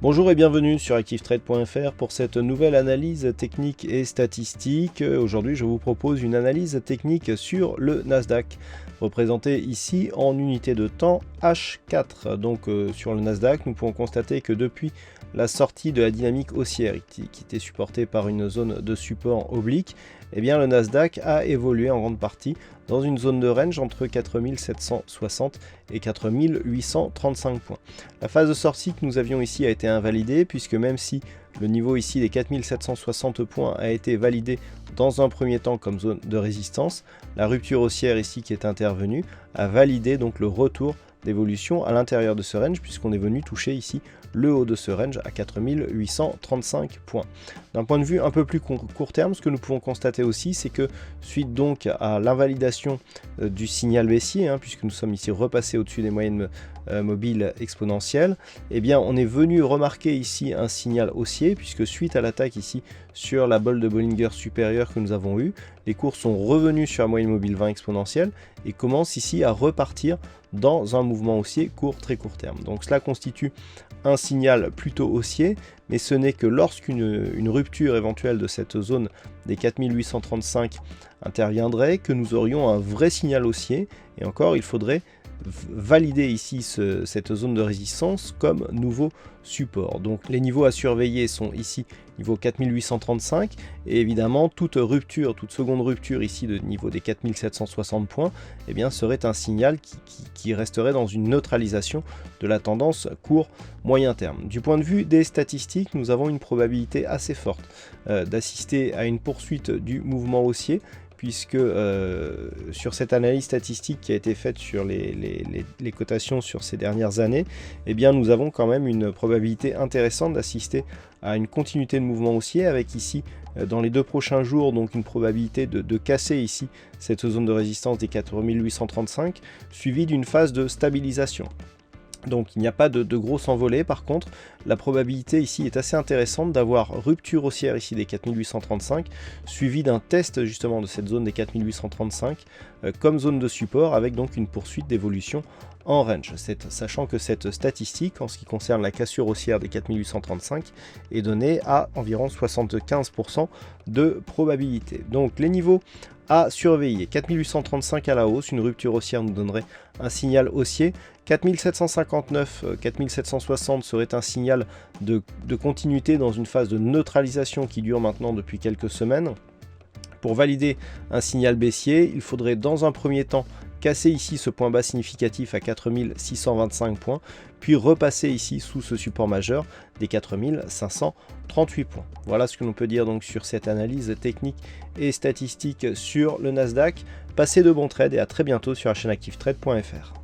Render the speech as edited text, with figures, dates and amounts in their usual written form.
Bonjour et bienvenue sur ActiveTrade.fr pour cette nouvelle analyse technique et statistique. Aujourd'hui, je vous propose une analyse technique sur le Nasdaq, représenté ici en unité de temps H4. Donc sur le Nasdaq, nous pouvons constater que depuis la sortie de la dynamique haussière qui était supportée par une zone de support oblique, eh bien le Nasdaq a évolué en grande partie dans une zone de range entre 4760 et 4835 points. La phase de sortie que nous avions ici a été invalidée puisque même si le niveau ici des 4760 points a été validé dans un premier temps comme zone de résistance, la rupture haussière ici qui est intervenue a validé donc le retour d'évolution à l'intérieur de ce range puisqu'on est venu toucher ici le haut de ce range à 4835 points. D'un point de vue un peu plus court terme, ce que nous pouvons constater aussi, c'est que suite donc à l'invalidation du signal baissier, puisque nous sommes ici repassés au-dessus des moyennes mobiles exponentielles, eh bien on est venu remarquer ici un signal haussier, puisque suite à l'attaque ici sur la bolle de Bollinger supérieure que nous avons eue, les cours sont revenus sur la moyenne mobile 20 exponentielle et commencent ici à repartir dans un mouvement haussier très court terme. Donc cela constitue un signal plutôt haussier, mais ce n'est que lorsqu'une rupture éventuelle de cette zone des 4835 interviendrait que nous aurions un vrai signal haussier, et encore il faudrait valider ici cette zone de résistance comme nouveau support. Donc les niveaux à surveiller sont ici niveau 4835 et évidemment toute seconde rupture ici de niveau des 4760 points eh bien, serait un signal qui resterait dans une neutralisation de la tendance court moyen terme. Du point de vue des statistiques, nous avons une probabilité assez forte d'assister à une poursuite du mouvement haussier puisque sur cette analyse statistique qui a été faite sur les cotations sur ces dernières années, eh bien nous avons quand même une probabilité intéressante d'assister à une continuité de mouvement haussier avec ici dans les 2 prochains jours donc une probabilité de casser ici cette zone de résistance des 4835 suivie d'une phase de stabilisation. Donc il n'y a pas de grosse envolée, par contre la probabilité ici est assez intéressante d'avoir rupture haussière ici des 4835 suivi d'un test justement de cette zone des 4835 comme zone de support avec donc une poursuite d'évolution en range, sachant que cette statistique en ce qui concerne la cassure haussière des 4835 est donnée à environ 75% de probabilité. Donc les niveaux à surveiller, 4835 à la hausse, une rupture haussière nous donnerait un signal haussier, 4759, 4760 serait un signal de continuité dans une phase de neutralisation qui dure maintenant depuis quelques semaines. Pour valider un signal baissier, il faudrait dans un premier temps casser ici ce point bas significatif à 4625 points, puis repasser ici sous ce support majeur des 4538 points. Voilà ce que l'on peut dire donc sur cette analyse technique et statistique sur le Nasdaq. Passez de bons trades et à très bientôt sur la chaîne ActiveTrade.fr.